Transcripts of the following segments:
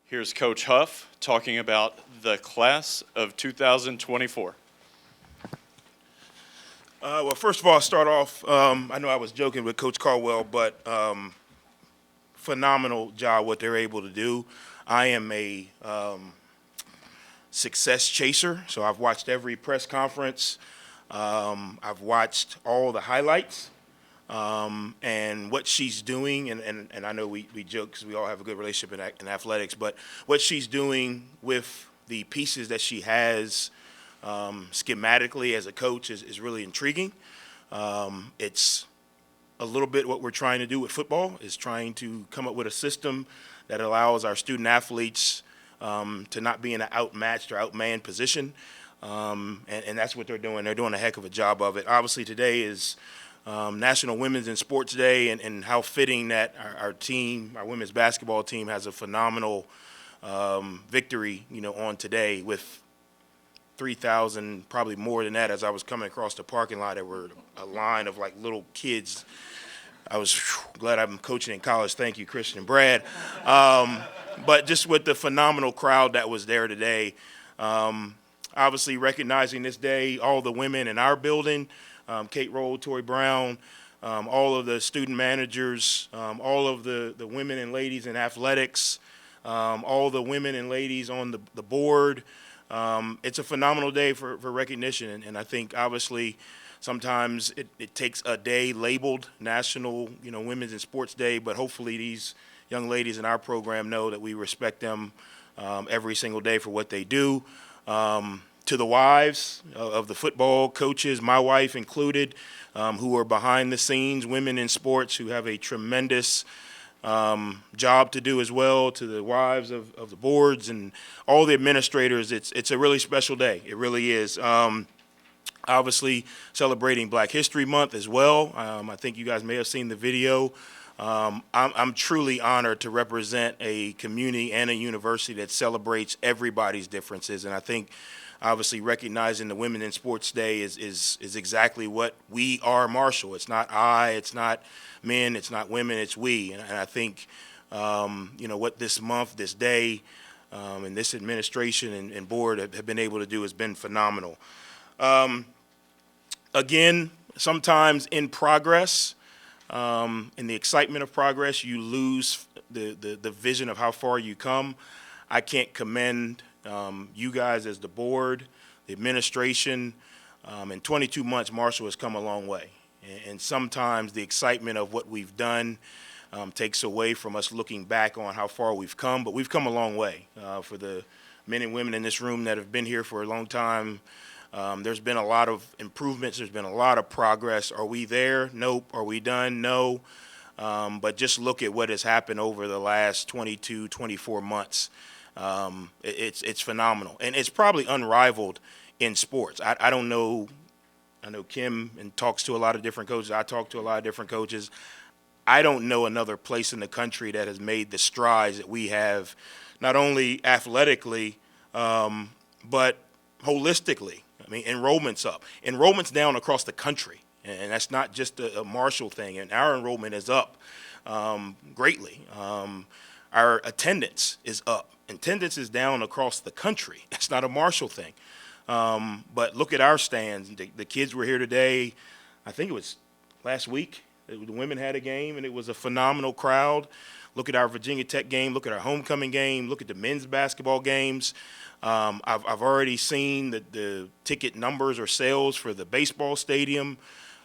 Here's Coach Huff talking about the class of 2024. Well, first of all, I'll start off. I know I was joking with Coach Caldwell, but phenomenal job what they're able to do. I am a success chaser, so I've watched every press conference. I've watched all the highlights. And what she's doing, and I know we joke because we all have a good relationship in athletics, but what she's doing with the pieces that she has schematically as a coach is really intriguing. It's a little bit what we're trying to do with football, is trying to come up with a system that allows our student athletes to not be in an outmatched or outmanned position. And that's what they're doing. They're doing a heck of a job of it. Obviously, today is National Women's and Sports Day, and how fitting that our team, our women's basketball team, has a phenomenal victory, on today with 3,000, probably more than that. As I was coming across the parking lot, there were a line of like little kids. I was glad I'm coaching in college. Thank you, Christian and Brad. But just with the phenomenal crowd that was there today, obviously recognizing this day, all the women in our building, Kate Roll, Tori Brown, all of the student managers, all of the women and ladies in athletics, all the women and ladies on the board. It's a phenomenal day for recognition, and I think obviously sometimes it takes a day labeled National Women's and Sports Day, but hopefully these young ladies in our program know that we respect them every single day for what they do. To the wives of the football coaches, my wife included, who are behind the scenes, women in sports who have a tremendous job to do as well, to the wives of the boards and all the administrators. It's a really special day. It really is. Obviously celebrating Black History Month as well. I think you guys may have seen the video. I'm truly honored to represent a community and a university that celebrates everybody's differences, and I think obviously recognizing the Women in Sports Day is exactly what we are, Marshall. It's not I, it's not men, it's not women, it's we. And I think, what this month, this day, and this administration and board have been able to do has been phenomenal. Again, sometimes in progress, in the excitement of progress, you lose the vision of how far you come. I can't commend you guys as the board, the administration. In 22 months, Marshall has come a long way. And sometimes the excitement of what we've done takes away from us looking back on how far we've come. But we've come a long way. For the men and women in this room that have been here for a long time, there's been a lot of improvements. There's been a lot of progress. Are we there? Nope. Are we done? No. But just look at what has happened over the last 22, 24 months. It's phenomenal, and it's probably unrivaled in sports. I don't know. I know Kim and talks to a lot of different coaches. I talk to a lot of different coaches. I don't know another place in the country that has made the strides that we have, not only athletically, but holistically. I mean, enrollment's up. Enrollment's down across the country, and that's not just a Marshall thing. And our enrollment is up greatly. Our attendance is up. Attendance is down across the country. It's not a Marshall thing. But look at our stands. The kids were here today. I think it was last week. The women had a game, and it was a phenomenal crowd. Look at our Virginia Tech game. Look at our homecoming game. Look at the men's basketball games. I've already seen the ticket numbers or sales for the baseball stadium.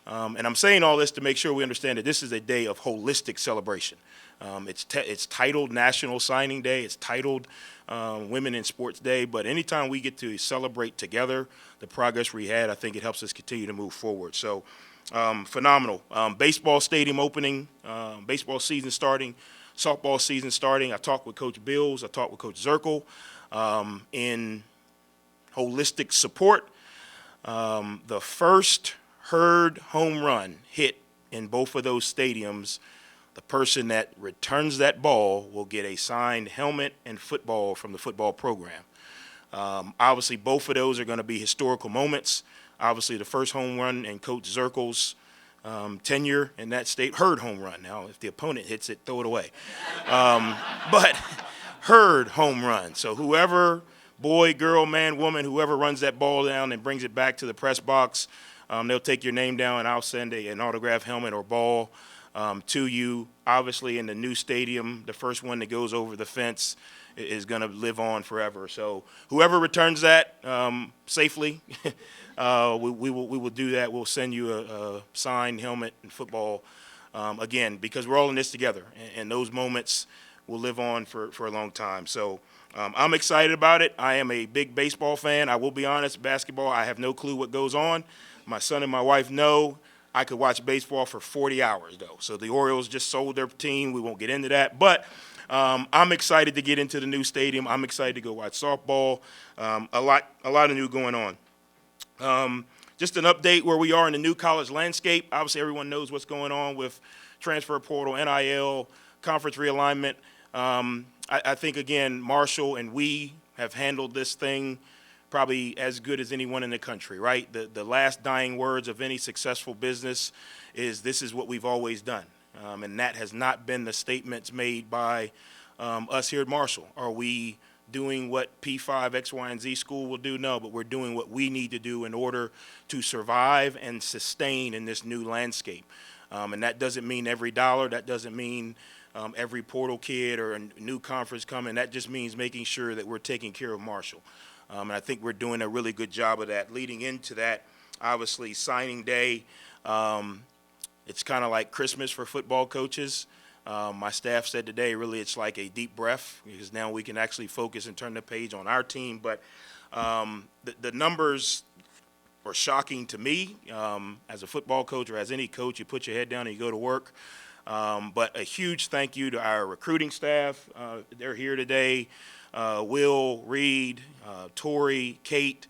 And I'm saying all this to make sure we understand that this is a day of holistic celebration. It's titled National Signing Day. It's titled Women in Sports Day. But anytime we get to celebrate together the progress we had, I think it helps us continue to move forward. So phenomenal. Baseball stadium opening, baseball season starting, softball season starting. I talked with Coach Bills. I talked with Coach Zirkle in holistic support. The first Herd home run hit in both of those stadiums, the person that returns that ball will get a signed helmet and football from the football program. Obviously, both of those are going to be historical moments. Obviously, the first home run in Coach Zirkle's tenure in that state, Herd home run. Now, if the opponent hits it, throw it away. But herd home run. So whoever, boy, girl, man, woman, whoever runs that ball down and brings it back to the press box, they'll take your name down, and I'll send an autographed helmet or ball to you. Obviously, in the new stadium, the first one that goes over the fence is going to live on forever. So whoever returns that safely, we will do that. We'll send you a signed helmet and football, again, because we're all in this together, and those moments will live on for a long time. So I'm excited about it. I am a big baseball fan. I will be honest, basketball, I have no clue what goes on. My son and my wife know. I could watch baseball for 40 hours, though. So the Orioles just sold their team. We won't get into that. But I'm excited to get into the new stadium. I'm excited to go watch softball. A lot of new going on. Just an update where we are in the new college landscape. Obviously, everyone knows what's going on with transfer portal, NIL, conference realignment. I think, again, Marshall and we have handled this thing probably as good as anyone in the country, right? The last dying words of any successful business is, this is what we've always done. And that has not been the statements made by us here at Marshall. Are we doing what P5, X, Y, and Z school will do? No, but we're doing what we need to do in order to survive and sustain in this new landscape. And that doesn't mean every dollar. That doesn't mean every portal kid or a new conference coming. That just means making sure that we're taking care of Marshall. And I think we're doing a really good job of that. Leading into that, obviously, signing day, it's kind of like Christmas for football coaches. My staff said today, really, it's like a deep breath, because now we can actually focus and turn the page on our team. But the numbers were shocking to me. As a football coach, or as any coach, you put your head down and you go to work. But a huge thank you to our recruiting staff. They're here today. Will, Reed, Tori, Kate.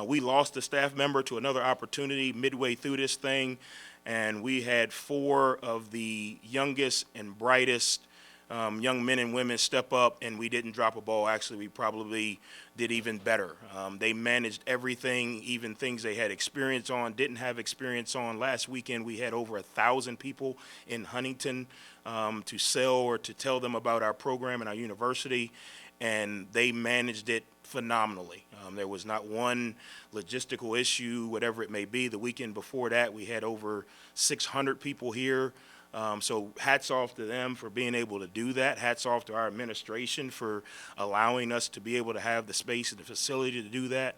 We lost a staff member to another opportunity midway through this thing, and we had 4 of the youngest and brightest young men and women step up, and we didn't drop a ball. Actually, we probably did even better. They managed everything, even things they had experience on, didn't have experience on. Last weekend, we had over 1,000 people in Huntington to sell or to tell them about our program and our university, and they managed it phenomenally. There was not one logistical issue, whatever it may be. The weekend before that, we had over 600 people here. So hats off to them for being able to do that. Hats off to our administration for allowing us to be able to have the space and the facility to do that.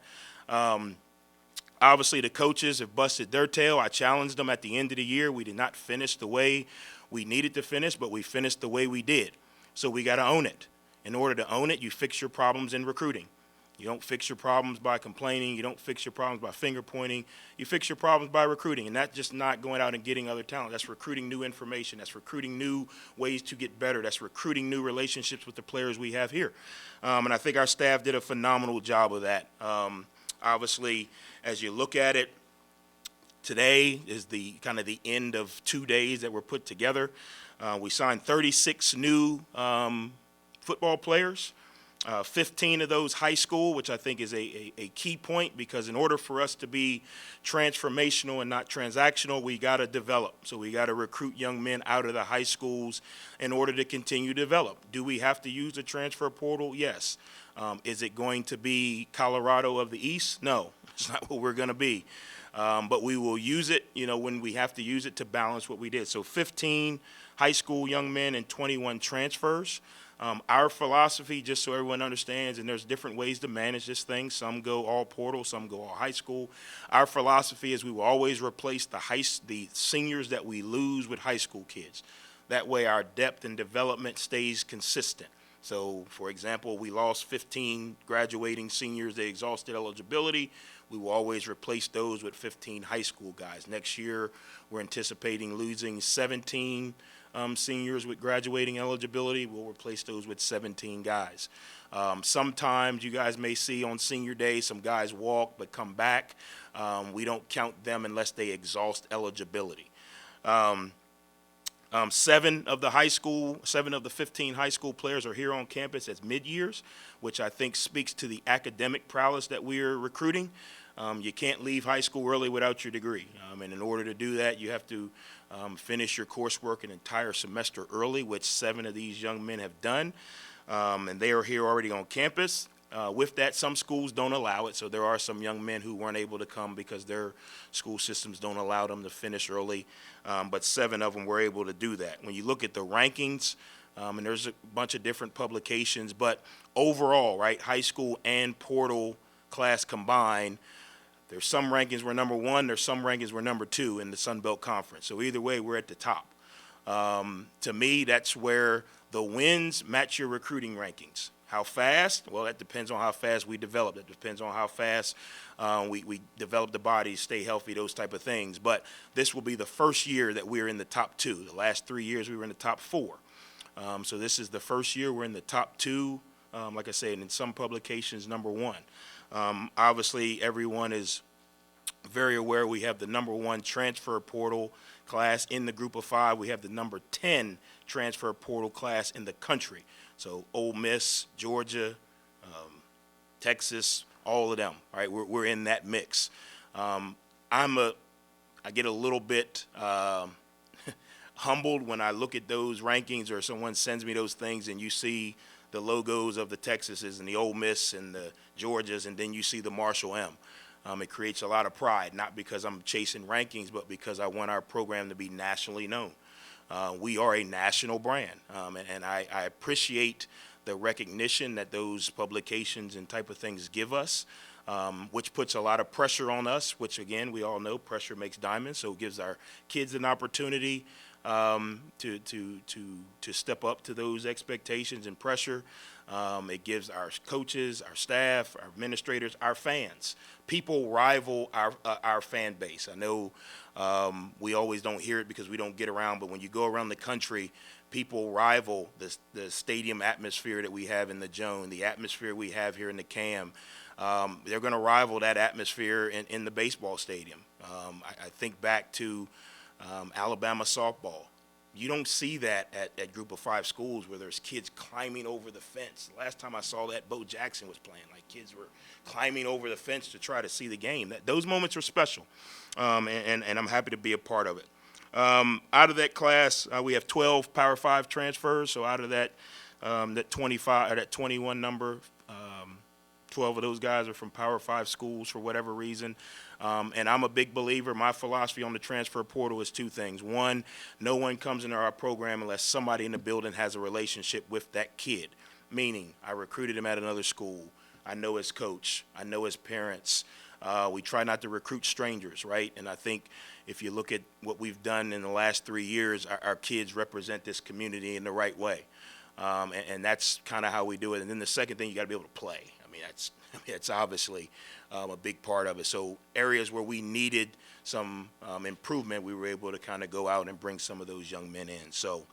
Obviously, the coaches have busted their tail. I challenged them at the end of the year. We did not finish the way we needed to finish, but we finished the way we did. So we got to own it. In order to own it, you fix your problems in recruiting. You don't fix your problems by complaining. You don't fix your problems by finger pointing. You fix your problems by recruiting, and that's just not going out and getting other talent. That's recruiting new information. That's recruiting new ways to get better. That's recruiting new relationships with the players we have here. And I think our staff did a phenomenal job of that. Obviously, as you look at it, today is the kind of the end of 2 days that were put together. We signed 36 new football players. 15 of those high school, which I think is a key point, because in order for us to be transformational and not transactional, we got to develop. So we got to recruit young men out of the high schools in order to continue to develop. Do we have to use the transfer portal? Yes. Is it going to be Colorado of the East? No, it's not what we're going to be. But we will use it, when we have to use it to balance what we did. So 15 high school young men and 21 transfers. Our philosophy, just so everyone understands, and there's different ways to manage this thing. Some go all portal, some go all high school. Our philosophy is we will always replace the seniors that we lose with high school kids. That way our depth and development stays consistent. So, for example, we lost 15 graduating seniors. They exhausted eligibility. We will always replace those with 15 high school guys. Next year, we're anticipating losing 17 seniors with graduating eligibility. We'll replace those with 17 guys. Sometimes you guys may see on senior day some guys walk but come back. We don't count them unless they exhaust eligibility. 7 of the 15 high school players are here on campus as mid-years, which I think speaks to the academic prowess that we're recruiting. You can't leave high school early without your degree. And in order to do that, you have to finish your coursework an entire semester early, which 7 of these young men have done. and they are here already on campus. With that, some schools don't allow it, so there are some young men who weren't able to come because their school systems don't allow them to finish early, but 7 of them were able to do that. When you look at the rankings, and there's a bunch of different publications, but overall, right, high school and portal class combined, there's some rankings were number 1, there's some rankings were number 2 in the Sun Belt Conference. So either way, we're at the top. To me, that's where the wins match your recruiting rankings. How fast? Well, that depends on how fast we develop. That depends on how fast we develop the bodies, stay healthy, those type of things. But this will be the first year that we're in the top 2. The last 3 years we were in the top 4. So this is the first year we're in the top 2. Like I said, in some publications, number 1. Obviously, everyone is very aware we have the number 1 transfer portal class in the group of 5. We have the number 10 transfer portal class in the country. So Ole Miss, Georgia, Texas, all of them, right? We're in that mix. I get a little bit humbled when I look at those rankings or someone sends me those things and you see the logos of the Texases and the Ole Miss and the Georgias, and then you see the Marshall M. It creates a lot of pride, not because I'm chasing rankings, but because I want our program to be nationally known. We are a national brand, and I appreciate the recognition that those publications and type of things give us, which puts a lot of pressure on us, which, again, we all know pressure makes diamonds, so it gives our kids an opportunity to step up to those expectations and pressure. It gives our coaches, our staff, our administrators, our fans. People rival our fan base. I know we always don't hear it because we don't get around, but when you go around the country, people rival the stadium atmosphere that we have in the Joan, the atmosphere we have here in the CAM. They're going to rival that atmosphere in the baseball stadium. I think back to Alabama softball. You don't see that at Group of 5 schools where there's kids climbing over the fence. The last time I saw that, Bo Jackson was playing. Like, kids were climbing over the fence to try to see the game. Those moments are special, and I'm happy to be a part of it. Out of that class, we have 12 Power 5 transfers. So out of that 25 or that 21 number, 12 of those guys are from Power 5 schools for whatever reason. And I'm a big believer. My philosophy on the transfer portal is 2 things. One, no one comes into our program unless somebody in the building has a relationship with that kid, meaning I recruited him at another school. I know his coach. I know his parents. We try not to recruit strangers, right? And I think if you look at what we've done in the last 3 years, our kids represent this community in the right way. And that's kind of how we do it. And then the second thing, you got to be able to play. That's obviously a big part of it. So areas where we needed some improvement, we were able to kind of go out and bring some of those young men in. So,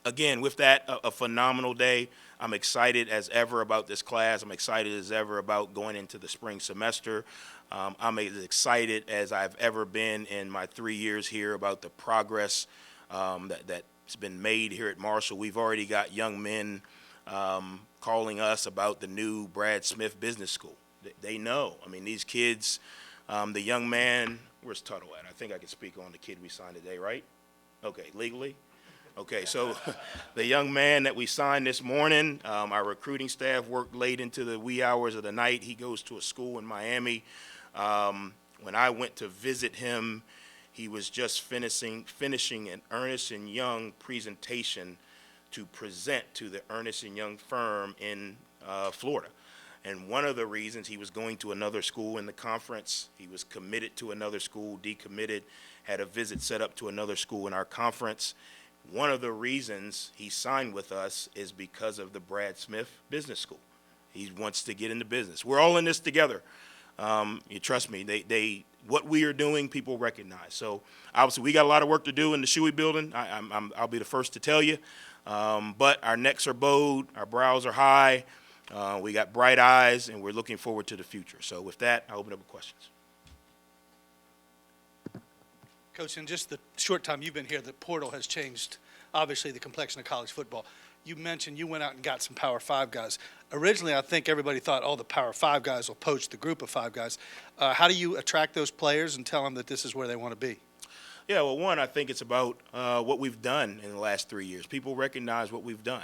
again, with that, a phenomenal day. I'm excited as ever about this class. I'm excited as ever about going into the spring semester. I'm as excited as I've ever been in my 3 years here about the progress that's been made here at Marshall. We've already got young men calling us about the new Brad Smith Business School. They know. These kids, the young man, where's Tuttle at? I think I can speak on the kid we signed today, right? Okay, legally? Okay, so the young man that we signed this morning, our recruiting staff worked late into the wee hours of the night. He goes to a school in Miami. When I went to visit him, he was just finishing an Ernest & Young presentation to present to the Ernest & Young firm in Florida. And one of the reasons, he was going to another school in the conference. He was committed to another school, decommitted, had a visit set up to another school in our conference. One of the reasons he signed with us is because of the Brad Smith Business School. He wants to get into business. We're all in this together. You trust me, what we are doing, people recognize. So obviously we got a lot of work to do in the Shuey building. I'll be the first to tell you. But our necks are bowed, our brows are high, we got bright eyes, and we're looking forward to the future. So with that, I open up with questions. Coach, in just the short time you've been here, the portal has changed, obviously, the complexion of college football. You mentioned you went out and got some Power 5 guys. Originally, I think everybody thought, the Power 5 guys will poach the group of 5 guys. How do you attract those players and tell them that this is where they want to be? Yeah, well, one, I think it's about what we've done in the last 3 years. People recognize what we've done.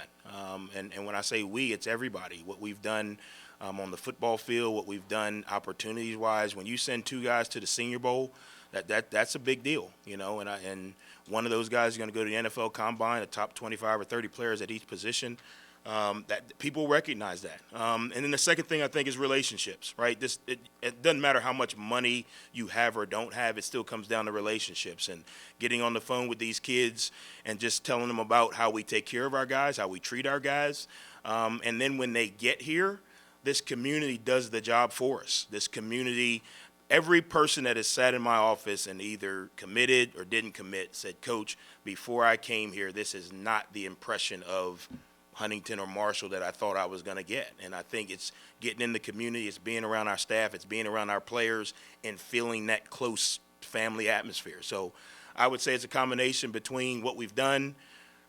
And when I say we, it's everybody. What we've done on the football field, what we've done opportunities-wise. When you send two guys to the Senior Bowl, that's a big deal, you know. And one of those guys is going to go to the NFL Combine, the top 25 or 30 players at each position. That people recognize that. And then the second thing I think is relationships, right? It doesn't matter how much money you have or don't have, it still comes down to relationships and getting on the phone with these kids and just telling them about how we take care of our guys, how we treat our guys. And then when they get here, this community does the job for us. This community, every person that has sat in my office and either committed or didn't commit said, Coach, before I came here, this is not the impression of Huntington or Marshall that I thought I was going to get. And I think it's getting in the community, it's being around our staff, it's being around our players and feeling that close family atmosphere. So I would say it's a combination between what we've done,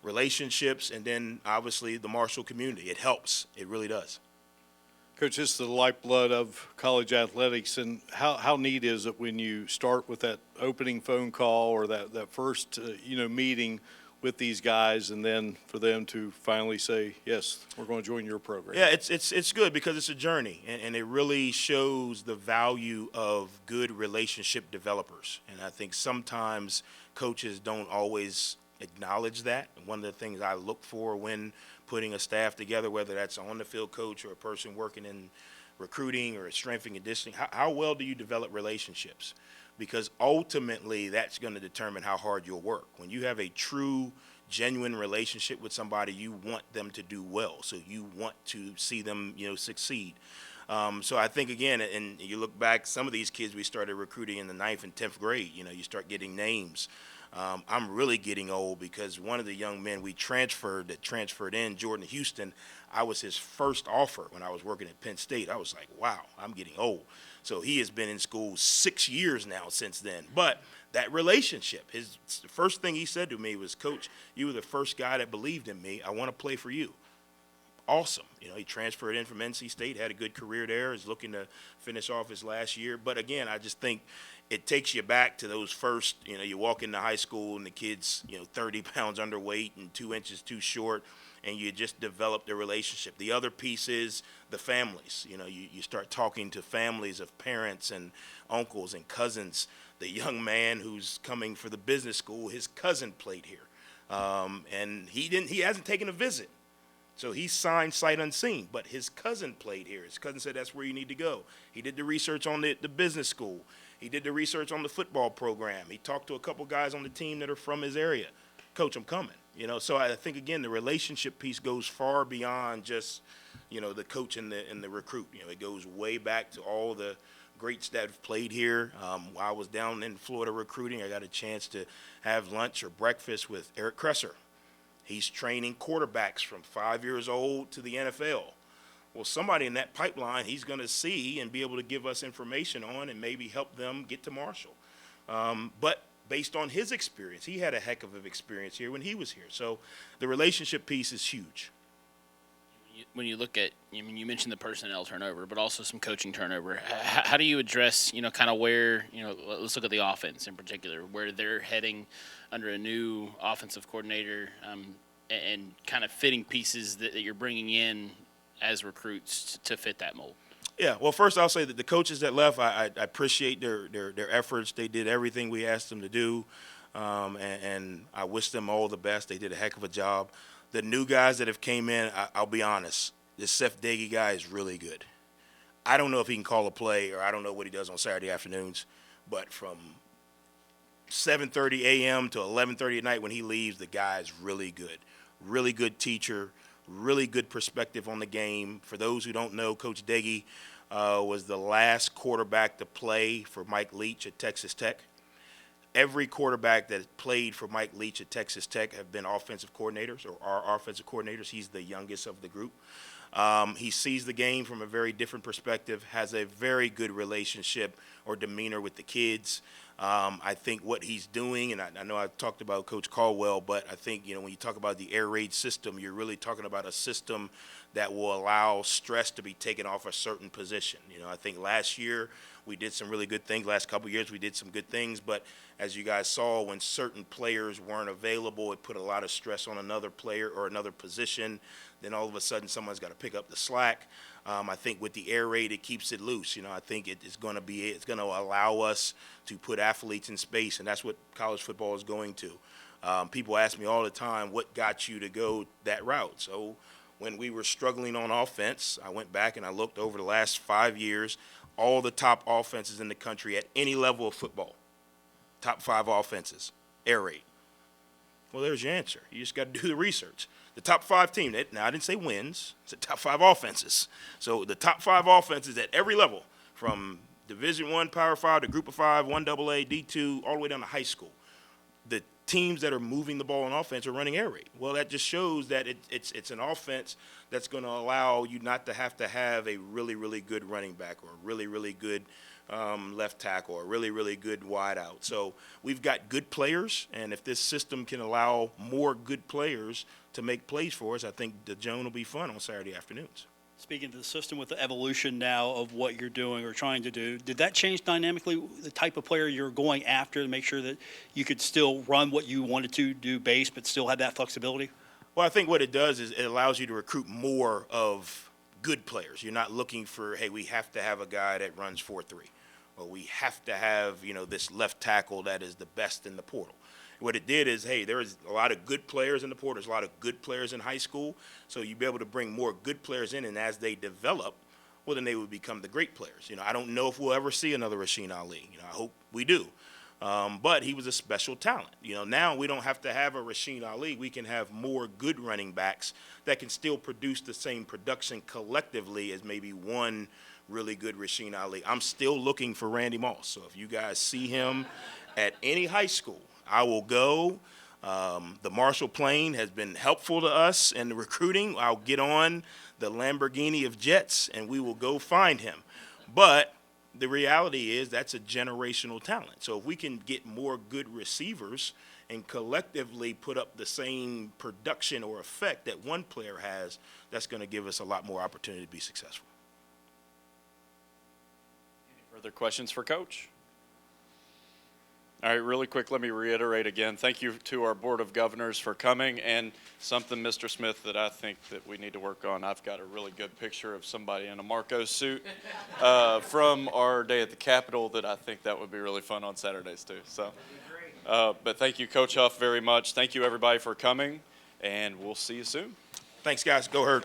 relationships, and then obviously the Marshall community. It helps. It really does. Coach, this is the lifeblood of college athletics, and how neat is it when you start with that opening phone call or that first meeting with these guys, and then for them to finally say, yes, we're going to join your program? Yeah, it's good because it's a journey, and it really shows the value of good relationship developers. And I think sometimes coaches don't always acknowledge that. One of the things I look for when putting a staff together, whether that's on the field coach or a person working in recruiting or strength and conditioning, how well do you develop relationships? Because ultimately that's going to determine how hard you'll work. When you have a true, genuine relationship with somebody, you want them to do well. So you want to see them, succeed. So I think, again, and you look back, some of these kids we started recruiting in the 9th and 10th grade, you start getting names. I'm really getting old because one of the young men we transferred in, Jordan Houston, I was his first offer when I was working at Penn State. I was like, wow, I'm getting old. So he has been in school 6 years now since then. But that relationship, the first thing he said to me was, Coach, you were the first guy that believed in me. I want to play for you. Awesome. He transferred in from NC State, had a good career there, is looking to finish off his last year. But again, I just think it takes you back to those first, you walk into high school and the kid's, 30 pounds underweight and 2 inches too short, and you just develop the relationship. The other piece is the families. You start talking to families of parents and uncles and cousins. The young man who's coming for the business school, his cousin played here. And he hasn't taken a visit. So he signed sight unseen, but his cousin played here. His cousin said that's where you need to go. He did the research on the business school. He did the research on the football program. He talked to a couple guys on the team that are from his area. Coach, I'm coming. So I think, again, the relationship piece goes far beyond just, the coach and the recruit. It goes way back to all the greats that have played here. While I was down in Florida recruiting, I got a chance to have lunch or breakfast with Eric Kresser. He's training quarterbacks from 5 years old to the NFL. Well, somebody in that pipeline he's going to see and be able to give us information on and maybe help them get to Marshall. But based on his experience, he had a heck of an experience here when he was here. So the relationship piece is huge. When you look at, you mentioned the personnel turnover, but also some coaching turnover. How do you address, kind of where, let's look at the offense in particular, where they're heading under a new offensive coordinator, and kind of fitting pieces that you're bringing in as recruits to fit that mold? Yeah, well, first I'll say that the coaches that left, I appreciate their efforts. They did everything we asked them to do, and I wish them all the best. They did a heck of a job. The new guys that have came in, I'll be honest, this Seth Daggy guy is really good. I don't know if he can call a play, or I don't know what he does on Saturday afternoons, but from 7:30 a.m. to 11:30 at night when he leaves, the guy is really good. Really good teacher, really good perspective on the game. For those who don't know, Coach Daggy was the last quarterback to play for Mike Leach at Texas Tech. Every quarterback that played for Mike Leach at Texas Tech have been offensive coordinators or are offensive coordinators. He's the youngest of the group. He sees the game from a very different perspective, has a very good relationship or demeanor with the kids. I think what he's doing, and I know I've talked about Coach Caldwell, but I think, when you talk about the air raid system, you're really talking about a system that will allow stress to be taken off a certain position. You know, I think last year we did some really good things. Last couple of years we did some good things, but as you guys saw, when certain players weren't available, it put a lot of stress on another player or another position. Then all of a sudden someone's got to pick up the slack. I think with the air raid, it keeps it loose. You know, I think it's going to allow us to put athletes in space, and that's what college football is going to. People ask me all the time, what got you to go that route? So when we were struggling on offense, I went back and I looked over the last 5 years, all the top offenses in the country at any level of football, top 5 offenses, air raid. Well, there's your answer. You just got to do the research. The top 5 teams, now I didn't say wins, it's the top 5 offenses. So the top 5 offenses at every level, from Division I, Power 5 to Group of 5, 1AA, D2, all the way down to high school. The teams that are moving the ball on offense are running air raid. Well, that just shows that it's an offense that's going to allow you not to have a really, really good running back or a really, really good left tackle or a really, really good wide out. So we've got good players, and if this system can allow more good players to make plays for us, I think the Joan will be fun on Saturday afternoons. Speaking to the system with the evolution now of what you're doing or trying to do, did that change dynamically the type of player you're going after to make sure that you could still run what you wanted to do base but still have that flexibility? Well, I think what it does is it allows you to recruit more of good players. You're not looking for, hey, we have to have a guy that runs 4.3, or we have to have, this left tackle that is the best in the portal. What it did is, hey, there's a lot of good players in the portal. There's a lot of good players in high school. So you'd be able to bring more good players in, and as they develop, well, then they would become the great players. I don't know if we'll ever see another Rasheen Ali. I hope we do. But he was a special talent. Now we don't have to have a Rasheen Ali. We can have more good running backs that can still produce the same production collectively as maybe one really good Rasheen Ali. I'm still looking for Randy Moss. So if you guys see him at any high school, I will go. The Marshall plane has been helpful to us in the recruiting. I'll get on the Lamborghini of jets, and we will go find him. But the reality is that's a generational talent. So if we can get more good receivers and collectively put up the same production or effect that one player has, that's going to give us a lot more opportunity to be successful. Any further questions for Coach? All right, really quick, let me reiterate again, thank you to our Board of Governors for coming, and something, Mr. Smith, that I think that we need to work on. I've got a really good picture of somebody in a Marcos suit from our day at the Capitol that I think that would be really fun on Saturdays too. So, but thank you, Coach Huff, very much. Thank you, everybody, for coming, and we'll see you soon. Thanks, guys. Go Herd.